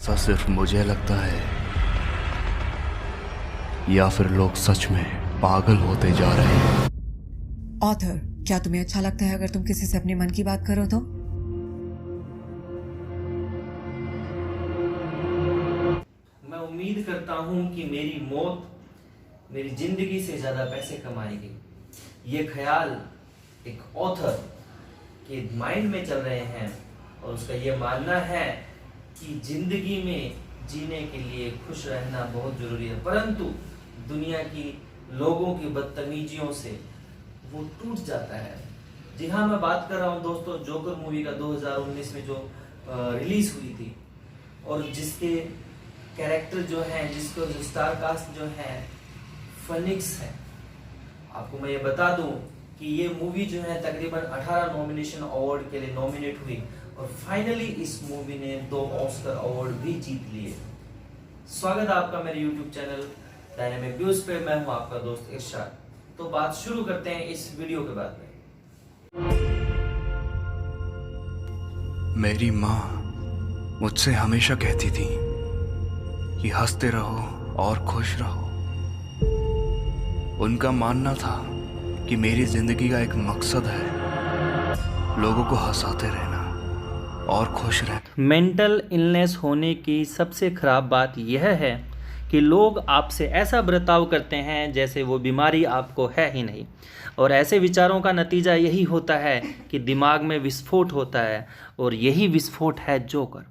ऐसा सिर्फ मुझे लगता है या फिर लोग सच में पागल होते जा रहे हैं? ऑथर, क्या तुम्हें अच्छा लगता है अगर तुम किसी से अपने मन की बात करो तो? मैं उम्मीद करता हूं कि मेरी मौत मेरी जिंदगी से ज्यादा पैसे कमाएगी। ये ख्याल एक ऑथर के माइंड में चल रहे हैं और उसका ये मानना है कि जिंदगी में जीने के लिए खुश रहना बहुत जरूरी है, परंतु दुनिया की लोगों की बदतमीजियों से वो टूट जाता है। जी हाँ, मैं बात कर रहा हूँ दोस्तों जोकर मूवी का 2019 में जो रिलीज हुई थी और जिसके कैरेक्टर जो है, जिसको जो स्टार कास्ट जो है फिनिक्स है। आपको मैं ये बता दूं कि ये मूवी जो है तकरीबन 18 नॉमिनेशन अवार्ड के लिए नॉमिनेट हुई और फाइनली इस मूवी ने 2 ऑस्कर अवार्ड भी जीत लिए। स्वागत है आपका मेरे YouTube चैनल डायनामिक व्यूज पे। मैं हूं आपका दोस्त इरशाद। तो बात शुरू करते हैं इस वीडियो के बाद में। मेरी माँ मुझसे हमेशा कहती थी कि हंसते रहो और खुश रहो। उनका मानना था कि मेरी जिंदगी का एक मकसद है लोगों को हंसाते रहना और खुश रहना। मेंटल इलनेस होने की सबसे खराब बात यह है कि लोग आपसे ऐसा बर्ताव करते हैं जैसे वो बीमारी आपको है ही नहीं, और ऐसे विचारों का नतीजा यही होता है कि दिमाग में विस्फोट होता है, और यही विस्फोट है जोकर।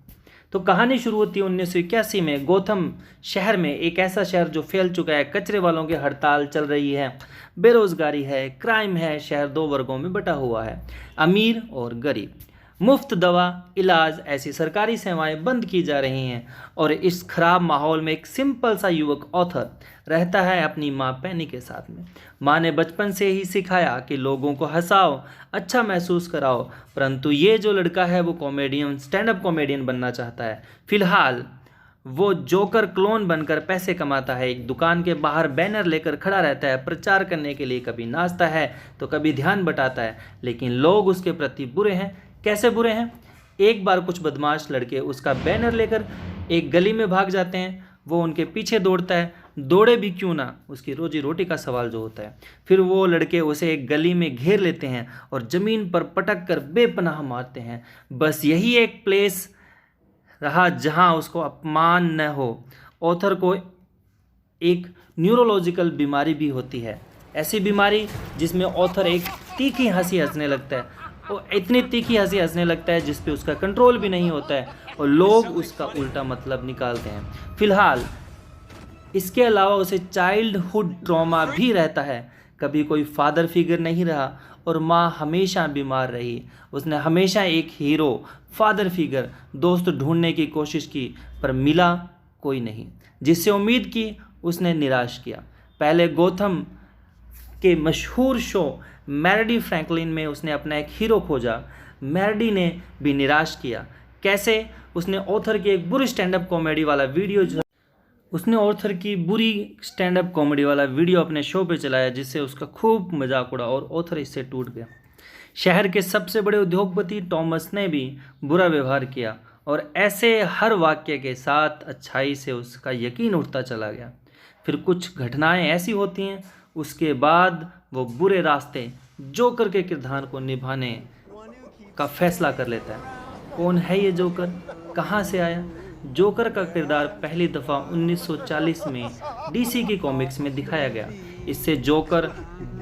तो कहानी शुरू होती है 1981 में गोथम शहर में, एक ऐसा शहर जो फैल चुका है। कचरे वालों की हड़ताल चल रही है, बेरोजगारी है, क्राइम है। शहर 2 वर्गों में बटा हुआ है, अमीर और गरीब। मुफ्त दवा, इलाज, ऐसी सरकारी सेवाएं बंद की जा रही हैं, और इस खराब माहौल में एक सिंपल सा युवक ऑथर रहता है अपनी माँ पैनी के साथ में। माँ ने बचपन से ही सिखाया कि लोगों को हंसाओ, अच्छा महसूस कराओ, परंतु ये जो लड़का है वो कॉमेडियन, स्टैंड अप कॉमेडियन बनना चाहता है। फिलहाल वो जोकर क्लोन बनकर पैसे कमाता है। एक दुकान के बाहर बैनर लेकर खड़ा रहता है प्रचार करने के लिए। कभी नाचता है तो कभी ध्यान बटाता है, लेकिन लोग उसके प्रति बुरे हैं। कैसे बुरे हैं? एक बार कुछ बदमाश लड़के उसका बैनर लेकर एक गली में भाग जाते हैं। वो उनके पीछे दौड़ता है, दौड़े भी क्यों ना, उसकी रोजी रोटी का सवाल जो होता है। फिर वो लड़के उसे एक गली में घेर लेते हैं और ज़मीन पर पटक कर बेपनाह मारते हैं। बस यही एक प्लेस रहा जहां उसको अपमान न हो। ऑथर को एक न्यूरोलॉजिकल बीमारी भी होती है, ऐसी बीमारी जिसमें ऑथर एक तीखी हंसी हंसने लगता है, और इतनी तीखी हंसी हंसने लगता है जिस पे उसका कंट्रोल भी नहीं होता है, और लोग उसका उल्टा मतलब निकालते हैं। फिलहाल इसके अलावा उसे चाइल्डहुड ट्रॉमा भी रहता है। कभी कोई फादर फिगर नहीं रहा और माँ हमेशा बीमार रही। उसने हमेशा एक हीरो, फादर फिगर, दोस्त ढूंढने की कोशिश की, पर मिला कोई नहीं। जिससे उम्मीद की उसने निराश किया। पहले गोथम के मशहूर शो मेरेडी फ्रैंकलिन में उसने अपना एक हीरो खोजा। मेरेडी ने भी निराश किया। कैसे? उसने ऑथर की एक बुरी स्टैंड अप कॉमेडी वाला वीडियो अपने शो पे चलाया, जिससे उसका खूब मजाक उड़ा और ऑथर इससे टूट गया। शहर के सबसे बड़े उद्योगपति टॉमस ने भी बुरा व्यवहार किया, और ऐसे हर वाक्य के साथ अच्छाई से उसका यकीन उठता चला गया। फिर कुछ घटनाएं ऐसी होती हैं, उसके बाद वो बुरे रास्ते जोकर के किरदार को निभाने का फैसला कर लेता है। कौन है ये जोकर? कहाँ से आया? जोकर का किरदार पहली दफ़ा 1940 में डीसी की कॉमिक्स में दिखाया गया। इससे जोकर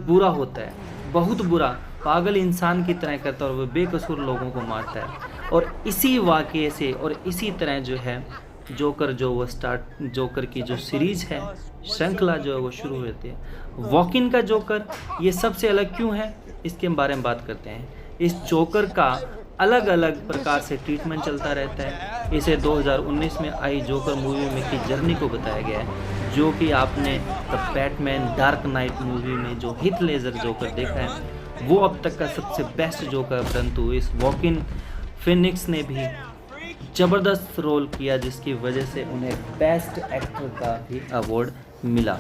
बुरा होता है, बहुत बुरा, पागल इंसान की तरह करता है और वह बेकसूर लोगों को मारता है। और इसी वाक़ये से और इसी तरह जो है जोकर जोकर की जो सीरीज है, श्रृंखला जो है वो शुरू होती है। वॉकिन का जोकर ये सबसे अलग क्यों है, इसके बारे में बात करते हैं। इस जोकर का अलग अलग प्रकार से ट्रीटमेंट चलता रहता है। इसे 2019 में आई जोकर मूवी में की जर्नी को बताया गया है, जो कि आपने the Batman dark night movie में जो हीथ लेजर जोकर देखा है, वो अब तक का सबसे बेस्ट जोकर। परंतु इस वॉकिन फिनिक्स ने भी ज़बरदस्त रोल किया, जिसकी वजह से उन्हें बेस्ट एक्टर का भी अवार्ड मिला।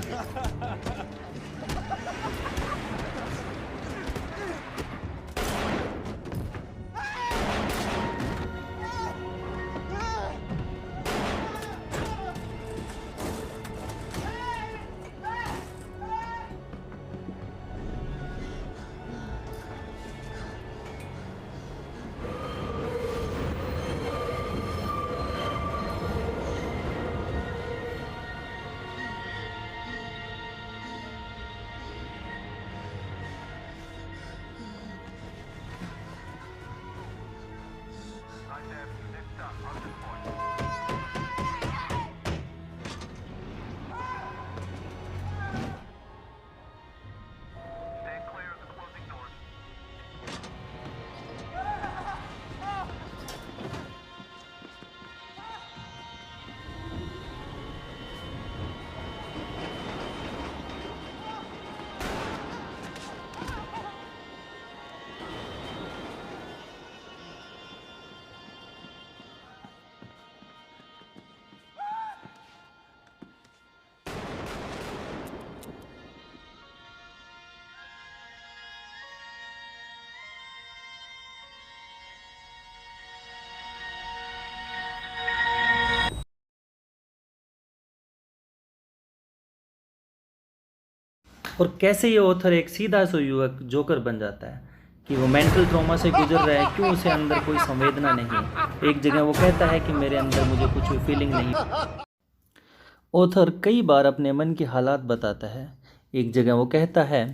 और कैसे ये ऑथर एक सीधा सा युवक जोकर बन जाता है कि वो मेंटल ट्रॉमा से गुजर रहा है, क्यों उसे अंदर कोई संवेदना नहीं है। एक जगह वो कहता है कि मेरे अंदर मुझे कुछ भी फीलिंग नहीं। ऑथर कई बार अपने मन के हालात बताता है। एक जगह वो कहता है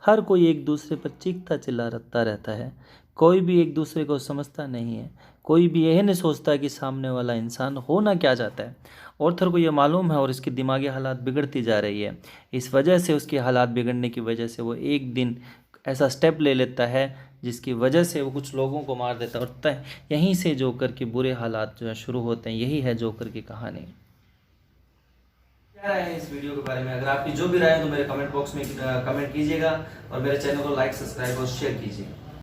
हर कोई एक दूसरे पर चीखता चिल्लाता रहता है, कोई भी एक दूसरे को समझता नहीं है, कोई भी यह नहीं सोचता कि सामने वाला इंसान होना क्या चाहता है। ऑथर को यह मालूम है और इसकी दिमागी हालात बिगड़ती जा रही है। इस वजह से उसके हालात बिगड़ने की वजह से वो एक दिन ऐसा स्टेप ले लेता है जिसकी वजह से वो कुछ लोगों को मार देता है, और यहीं से जोकर के बुरे हालात जो है शुरू होते हैं। यही है जोकर की कहानी। क्या राय है इस वीडियो के बारे में? अगर आपकी जो भी राय है तो मेरे कमेंट बॉक्स में कमेंट कीजिएगा और मेरे चैनल को लाइक, सब्सक्राइब और शेयर कीजिए।